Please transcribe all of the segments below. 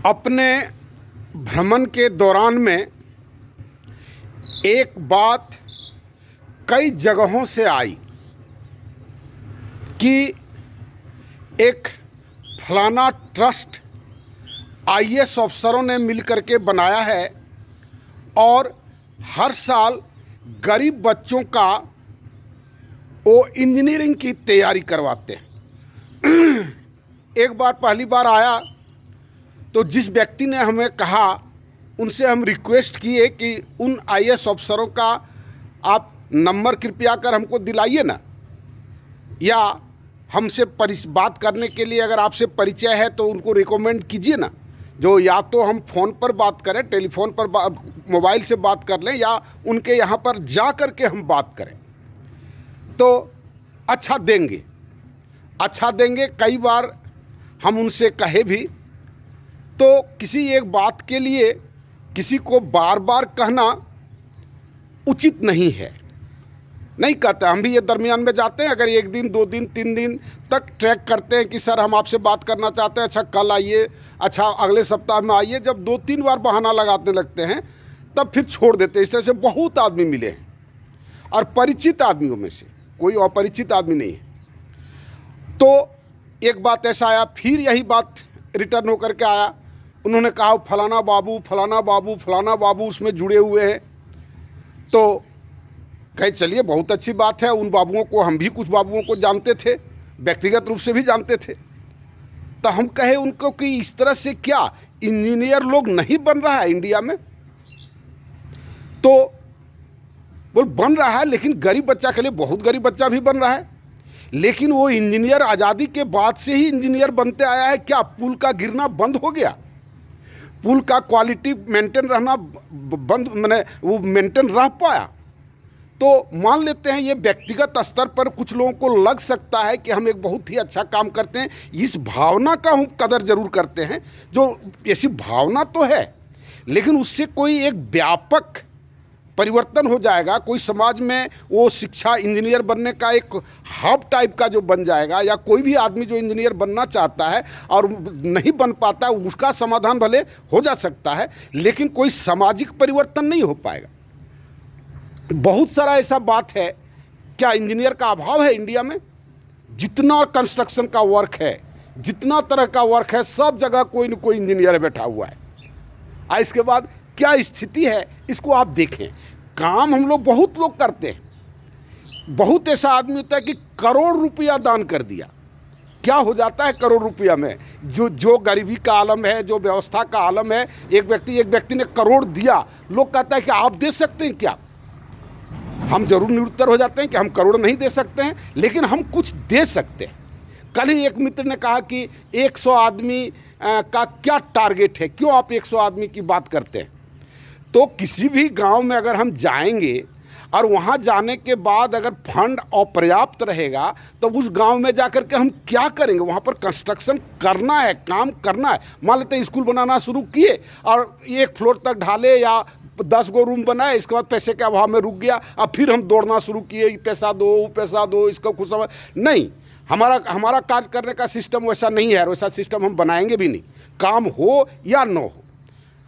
अपने भ्रमण के दौरान में एक बात कई जगहों से आई कि एक फलाना ट्रस्ट आईएएस अफसरों ने मिलकर के बनाया है और हर साल गरीब बच्चों का वो इंजीनियरिंग की तैयारी करवाते हैं। एक बार पहली बार आया तो जिस व्यक्ति ने हमें कहा, उनसे हम रिक्वेस्ट किए कि उन आईएएस अफसरों का आप नंबर कृपया कर हमको दिलाइए ना, या हमसे बात करने के लिए अगर आपसे परिचय है तो उनको रिकमेंड कीजिए ना, जो या तो हम फ़ोन पर बात करें, टेलीफोन पर मोबाइल से बात कर लें, या उनके यहाँ पर जा कर के हम बात करें तो अच्छा देंगे। कई बार हम उनसे कहे भी, तो किसी एक बात के लिए किसी को बार बार कहना उचित नहीं है। नहीं कहते, हम भी ये दरमियान में जाते हैं, अगर 1 दिन 2 दिन 3 दिन तक ट्रैक करते हैं कि सर हम आपसे बात करना चाहते हैं, अच्छा कल आइए, अच्छा अगले सप्ताह में आइए। जब 2-3 बार बहाना लगाने लगते हैं तब फिर छोड़ देते हैं। इस तरह से बहुत आदमी मिले हैं और परिचित आदमियों में से कोई अपरिचित आदमी नहीं है। तो एक बात ऐसा आया, फिर यही बात रिटर्न होकर के आया। उन्होंने कहा फलाना बाबू उसमें जुड़े हुए हैं। तो कहे चलिए बहुत अच्छी बात है, उन बाबुओं को हम भी कुछ बाबुओं को जानते थे, व्यक्तिगत रूप से भी जानते थे। तो हम कहे उनको कि इस तरह से क्या इंजीनियर लोग नहीं बन रहा है इंडिया में? तो बोल बन रहा है, लेकिन गरीब बच्चा के लिए बहुत गरीब बच्चा भी बन रहा है। लेकिन वो इंजीनियर आज़ादी के बाद से ही इंजीनियर बनते आया है क्या? पुल का गिरना बंद हो गया? पुल का क्वालिटी मेंटेन रहना बंद, मैंने वो मेंटेन रह पाया? तो मान लेते हैं ये व्यक्तिगत स्तर पर कुछ लोगों को लग सकता है कि हम एक बहुत ही अच्छा काम करते हैं, इस भावना का हम कदर जरूर करते हैं, जो ऐसी भावना तो है, लेकिन उससे कोई एक व्यापक परिवर्तन हो जाएगा, कोई समाज में वो शिक्षा इंजीनियर बनने का एक हब टाइप का जो बन जाएगा, या कोई भी आदमी जो इंजीनियर बनना चाहता है और नहीं बन पाता, उसका समाधान भले हो जा सकता है, लेकिन कोई सामाजिक परिवर्तन नहीं हो पाएगा। बहुत सारा ऐसा बात है, क्या इंजीनियर का अभाव है इंडिया में? जितना कंस्ट्रक्शन का वर्क है, जितना तरह का वर्क है, सब जगह कोई न कोई इंजीनियर बैठा हुआ है। इसके बाद क्या स्थिति है इसको आप देखें। काम हम लोग बहुत लोग करते हैं, बहुत ऐसा आदमी होता है कि करोड़ रुपया दान कर दिया। क्या हो जाता है करोड़ रुपया में? जो गरीबी का आलम है, जो व्यवस्था का आलम है, एक व्यक्ति ने करोड़ दिया, लोग कहता है कि आप दे सकते हैं क्या? हम जरूर निरुत्तर हो जाते हैं कि हम करोड़ नहीं दे सकते हैं, लेकिन हम कुछ दे सकते हैं। कल ही एक मित्र ने कहा कि 100 आदमी का क्या टारगेट है, क्यों आप 100 आदमी की बात करते हैं? तो किसी भी गांव में अगर हम जाएंगे और वहां जाने के बाद अगर फंड अपर्याप्त रहेगा तो उस गांव में जाकर के हम क्या करेंगे? वहां पर कंस्ट्रक्शन करना है, काम करना है। मान लेते हैं स्कूल बनाना शुरू किए और 1 फ्लोर तक ढाले या 10 गो रूम बनाए, इसके बाद पैसे के अभाव में रुक गया, अब फिर हम दौड़ना शुरू किए, पैसा दो, इसका कुछ समझ नहीं। हमारा कार्य करने का सिस्टम वैसा नहीं है, वैसा सिस्टम हम बनाएंगे भी नहीं। काम हो या न हो,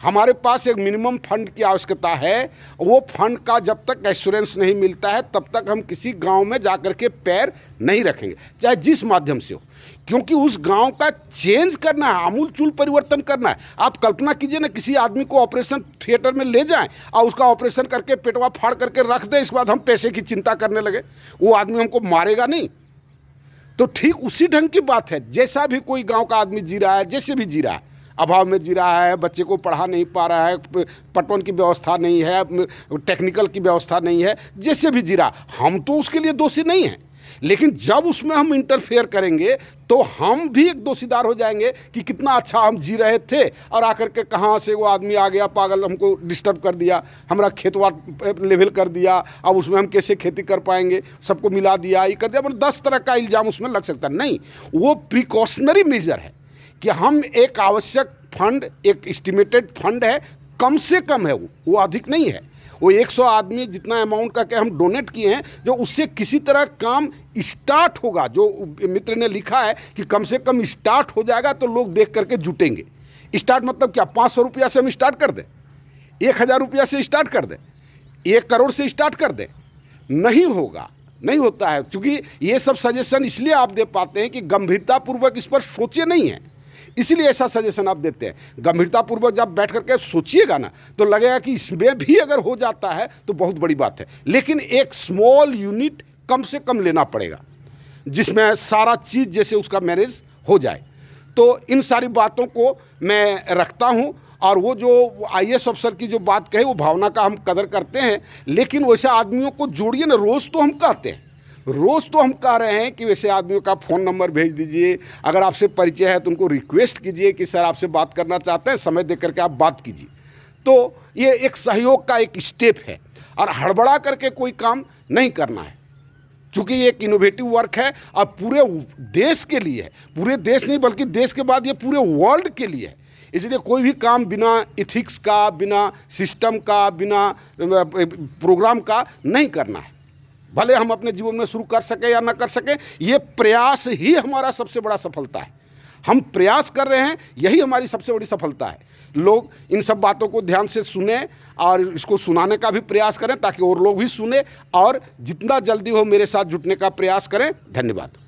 हमारे पास एक मिनिमम फंड की आवश्यकता है। वो फंड का जब तक एश्योरेंस नहीं मिलता है तब तक हम किसी गांव में जाकर के पैर नहीं रखेंगे, चाहे जिस माध्यम से हो, क्योंकि उस गांव का चेंज करना है, आमूल चूल परिवर्तन करना है। आप कल्पना कीजिए ना, किसी आदमी को ऑपरेशन थिएटर में ले जाएं और उसका ऑपरेशन करके पेटवा फाड़ करके रख दें, इसके बाद हम पैसे की चिंता करने लगे, वो आदमी हमको मारेगा नहीं? तो ठीक उसी ढंग की बात है। जैसा भी कोई गाँव का आदमी जी रहा है, जैसे भी जी रहा है, अभाव में जी रहा है, बच्चे को पढ़ा नहीं पा रहा है, पटवन की व्यवस्था नहीं है, टेक्निकल की व्यवस्था नहीं है, जैसे भी जी रहा, हम तो उसके लिए दोषी नहीं हैं। लेकिन जब उसमें हम इंटरफेयर करेंगे तो हम भी एक दोषीदार हो जाएंगे कि कितना अच्छा हम जी रहे थे और आकर के कहाँ से वो आदमी आ गया, पागल, हमको डिस्टर्ब कर दिया, हमारा खेतवा लेवल कर दिया, अब उसमें हम कैसे खेती कर पाएंगे, सबको मिला दिया, ये कर दिया। मतलब 10 तरह का इल्ज़ाम उसमें लग सकता है। नहीं, वो प्रिकॉशनरी मेजर है कि हम एक आवश्यक फंड, एक एस्टिमेटेड फंड है, कम से कम है, वो अधिक नहीं है। वो 100 आदमी जितना अमाउंट का के हम डोनेट किए हैं, जो उससे किसी तरह काम स्टार्ट होगा, जो मित्र ने लिखा है कि कम से कम स्टार्ट हो जाएगा तो लोग देख करके जुटेंगे। स्टार्ट मतलब क्या, 500 रुपया से हम स्टार्ट कर दें, 1000 रुपया से स्टार्ट कर दें, 1 करोड़ से स्टार्ट कर दें? नहीं होगा, नहीं होता है। क्योंकि ये सब सजेशन इसलिए आप दे पाते हैं कि गंभीरतापूर्वक इस पर सोचे नहीं हैं, इसलिए ऐसा सजेशन आप देते हैं। गंभीरतापूर्वक जब बैठ करके सोचिएगा ना, तो लगेगा कि इसमें भी अगर हो जाता है तो बहुत बड़ी बात है। लेकिन एक स्मॉल यूनिट कम से कम लेना पड़ेगा, जिसमें सारा चीज़ जैसे उसका मैनेज हो जाए। तो इन सारी बातों को मैं रखता हूँ। और वो जो IAS अफसर की जो बात कही, वो भावना का हम कदर करते हैं, लेकिन वैसे आदमियों को जोड़िए ना। रोज़ तो हम कहते हैं, रोज़ तो हम कह रहे हैं कि वैसे आदमियों का फ़ोन नंबर भेज दीजिए, अगर आपसे परिचय है तो उनको रिक्वेस्ट कीजिए कि सर आपसे बात करना चाहते हैं, समय दे करके आप बात कीजिए। तो ये एक सहयोग का एक स्टेप है, और हड़बड़ा करके कोई काम नहीं करना है, क्योंकि ये एक इनोवेटिव वर्क है और पूरे देश के लिए है। पूरे देश नहीं, बल्कि देश के बाद ये पूरे वर्ल्ड के लिए है। इसलिए कोई भी काम बिना इथिक्स का, बिना सिस्टम का, बिना प्रोग्राम का नहीं करना है। भले हम अपने जीवन में शुरू कर सके या ना कर सके, ये प्रयास ही हमारा सबसे बड़ा सफलता है। हम प्रयास कर रहे हैं, यही हमारी सबसे बड़ी सफलता है। लोग इन सब बातों को ध्यान से सुने और इसको सुनाने का भी प्रयास करें, ताकि और लोग भी सुने और जितना जल्दी हो मेरे साथ जुटने का प्रयास करें। धन्यवाद।